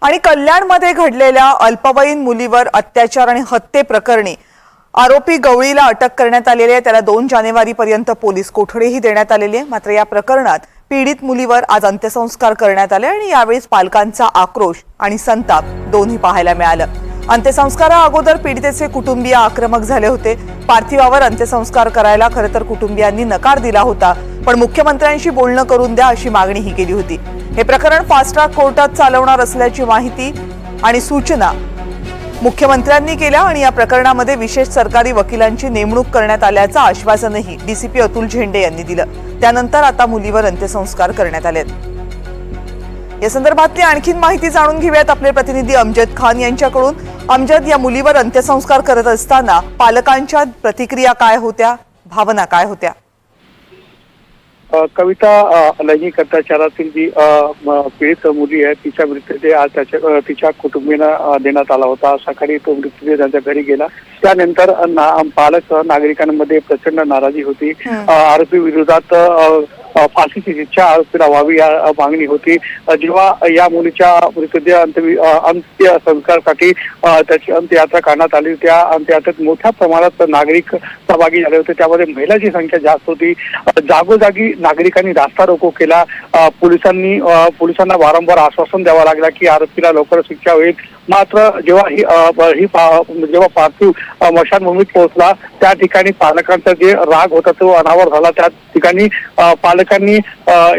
आणि कल्याणमध्ये घडलेल्या अल्पवयीन मुलीवर अत्याचार आणि हत्ये प्रकरणी आरोपी गवळीला अटक करण्यात आलेली आहे। त्याला 2 जानेवारीपर्यंत पोलीस कोठडीही देण्यात आलेली आहे। मात्र या प्रकरणात पीडित मुलीवर आज अंत्यसंस्कार करण्यात आले आणि यावेळी पालकांचा आक्रोश आणि संताप दोन्ही पाहायला मिळालं। अंत्यसंस्कारा अगोदर पीडितेचे कुटुंबीय आक्रमक झाले होते। पार्थिवावर अंत्यसंस्कार करायला खरं तर कुटुंबियांनी नकार दिला होता, पण मुख्यमंत्र्यांशी बोलणं करून द्या अशी मागणीही केली होती। हे प्रकरण फास्ट ट्रॅक कोर्टात चालवणार असल्याची माहिती आणि सूचना मुख्यमंत्र्यांनी केल्या आणि या प्रकरणामध्ये विशेष सरकारी वकिलांची नेमणूक करण्यात आल्याचं आश्वासनही डीसीपी अतुल झेंडे यांनी दिलं। त्यानंतर आता मुलीवर अंत्यसंस्कार करण्यात आले। या संदर्भातली आणखीन माहिती जाणून घेऊयात आपले प्रतिनिधी अमजद खान यांच्याकडून। अमजद, या मुलीवर अंत्यसंस्कार करत असताना पालकांच्या प्रतिक्रिया काय होत्या, भावना काय होत्या? कविता, लैंगिक अत्याचारातील जी पीडित मुली आहे तिचा मृतदेह आज तिच्या कुटुंबियांना देण्यात आला होता। सकाळी तो मृतदेह त्यांच्या घरी गेला। त्यानंतर पालक नागरिकांमध्ये प्रचंड नाराजी होती। आरोपी विरोधात फाशीची शिक्षा आरोपीला व्हावी या मागणी होती। जेव्हा या मुलीच्या मृतदेह अंत्यसंस्कारासाठी त्याची अंत्ययात्रा काढण्यात आली, त्या अंत्ययात्रेत मोठ्या प्रमाणात नागरिक सहभागी झाले होते। त्यामध्ये महिलांची संख्या जास्त होती। जागोजागी नागरिकांनी रास्ता रोको केला। पोलिसांना वारंवार आश्वासन द्यावं लागलं की आरोपीला लवकर शिक्षा होईल। मात्र जेव्हा पार्थिव स्मशानभूमीत पोहोचला त्या ठिकाणी पालकांचा जे राग होता तो अनावर झाला। त्या ठिकाणी पालकांनी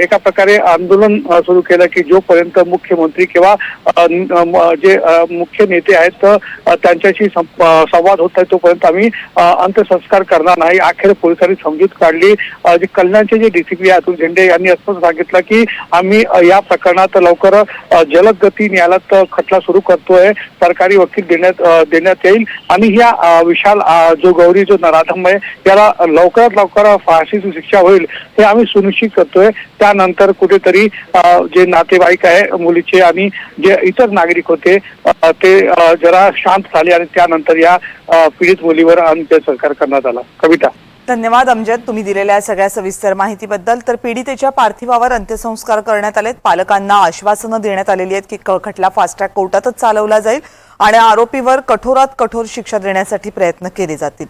एका प्रकारे आंदोलन सुरू केलं की जोपर्यंत मुख्यमंत्री किंवा जे मुख्य नेते आहेत त्यांच्याशी संवाद होत आहे तोपर्यंत आम्ही अंत्यसंस्कार करणार नाही। अखेर पोलिसांनी समजूत काढली। जे कल्याणचे जे डीसीपी अतुल झेंडे यांनी असं सांगितलं की आम्ही या प्रकरणात लवकर जलद गती न्यायालयात खटला सुरू करतोय, सरकारी वकील देण्यात येईल आणि या विशाल जो गौरी जो नराधम आहे त्याला लवकरात लवकर फाशीची शिक्षा होईल हे आम्ही सुनिश्चित करतोय। त्यानंतर कुठेतरी जे नातेवाईक आहे मुलीचे आणि जे इतर नागरिक होते ते जरा शांत झाले आणि त्यानंतर या पीडित मुलीवर अंत्यसंस्कार करण्यात आला। कविता, धन्यवाद अमजद, तुम्ही दिलेल्या सगळ्या सविस्तर माहितीबद्दल। तर पीडितेच्या पार्थिवावर अंत्यसंस्कार करण्यात आलेत। पालकांना आश्वासनं देण्यात आलेली आहेत की खटला फास्ट ट्रॅक कोर्टातच चालवला जाईल आणि आरोपीवर कठोरात कठोर शिक्षा देण्यासाठी प्रयत्न केले जातील।